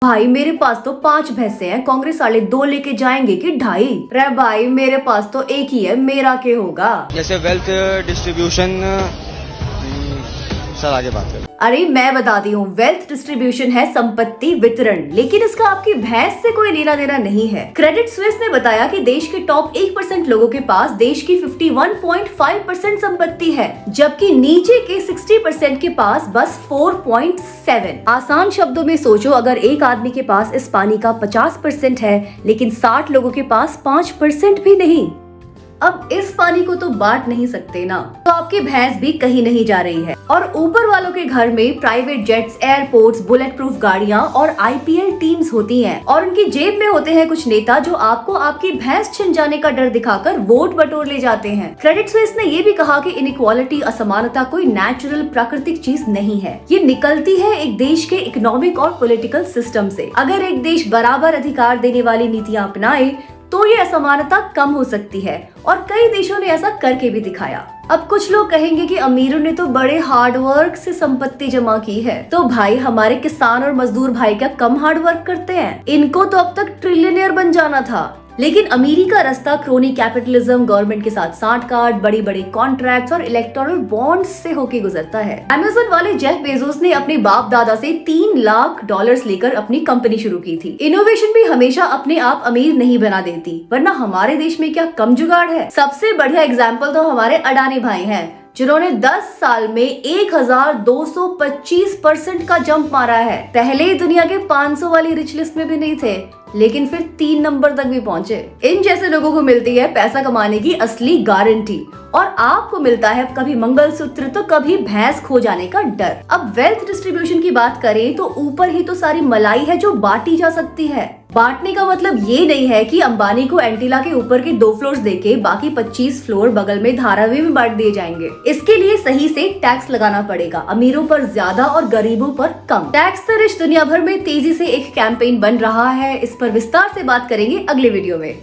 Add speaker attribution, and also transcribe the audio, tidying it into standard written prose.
Speaker 1: भाई मेरे पास तो 5 भैंसे हैं, कांग्रेस वाले 2 लेके जाएंगे कि 2.5? रे भाई मेरे पास तो एक ही है, मेरा क्या होगा?
Speaker 2: जैसे वेल्थ डिस्ट्रीब्यूशन, सर आगे बात करें।
Speaker 1: अरे मैं बताती हूँ, वेल्थ डिस्ट्रीब्यूशन है संपत्ति वितरण, लेकिन इसका आपकी भैंस से कोई लेना देना नहीं है। क्रेडिट स्विस ने बताया कि देश के टॉप 1% लोगों के पास देश की 51.5% संपत्ति है, जबकि नीचे के 60% के पास बस 4.7। आसान शब्दों में सोचो, अगर एक आदमी के पास इस पानी का 50% है, लेकिन 60 लोगों के पास 5% भी नहीं, अब इस पानी को तो बांट नहीं सकते ना, तो आपकी भैंस भी कहीं नहीं जा रही है। और ऊपर वालों के घर में private jets, airports, bullet proof गाड़ियां और IPL टीम्स होती हैं, और उनकी जेब में होते हैं कुछ नेता जो आपको आपकी भैंस छिन जाने का डर दिखाकर वोट बटोर ले जाते हैं। क्रेडिट स्विस ने ये भी कहा कि इनइक्वालिटी, असमानता कोई नेचुरल प्राकृतिक चीज नहीं है, ये निकलती है एक देश के इकोनॉमिक और पॉलिटिकल सिस्टम से। अगर एक देश बराबर अधिकार देने वाली नीतियां अपनाए तो ये असमानता कम हो सकती है, और कई देशों ने ऐसा करके भी दिखाया। अब कुछ लोग कहेंगे कि अमीरों ने तो बड़े हार्ड वर्क से संपत्ति जमा की है, तो भाई हमारे किसान और मजदूर भाई क्या कम हार्ड वर्क करते हैं? इनको तो अब तक ट्रिलियनियर बन जाना था। लेकिन अमीरी का रास्ता क्रोनी कैपिटलिज्म, गवर्नमेंट के साथ सांठगांठ, बड़ी बड़ी कॉन्ट्रैक्ट्स और इलेक्टोरल बॉन्ड्स से होके गुजरता है। अमेज़न वाले जेफ बेजोस ने अपने बाप दादा से $3 लाख लेकर अपनी कंपनी शुरू की थी। इनोवेशन भी हमेशा अपने आप अमीर नहीं बना देती, वरना हमारे देश में क्या कम जुगाड़ है? सबसे बढ़िया एग्जाम्पल तो हमारे अडानी भाई हैं, जिन्होंने 10 साल में 1225% का जंप मारा है। पहले ही दुनिया के 500 वाली रिच लिस्ट में भी नहीं थे, लेकिन फिर 3 नंबर तक भी पहुंचे। इन जैसे लोगों को मिलती है पैसा कमाने की असली गारंटी, और आपको मिलता है कभी मंगलसूत्र तो कभी भैंस खो जाने का डर। अब वेल्थ डिस्ट्रीब्यूशन की बात करें तो ऊपर ही तो सारी मलाई है जो बांटी जा सकती है। बांटने का मतलब ये नहीं है कि अंबानी को एंटीला के ऊपर के 2 फ्लोर्स देके बाकी 25 फ्लोर बगल में धारावी में बांट दिए जाएंगे। इसके लिए सही से टैक्स लगाना पड़ेगा, अमीरों पर ज्यादा और गरीबों पर कम। टैक्स तरिश दुनिया भर में तेजी से एक कैंपेन बन रहा है, इस पर विस्तार से बात करेंगे अगले वीडियो में।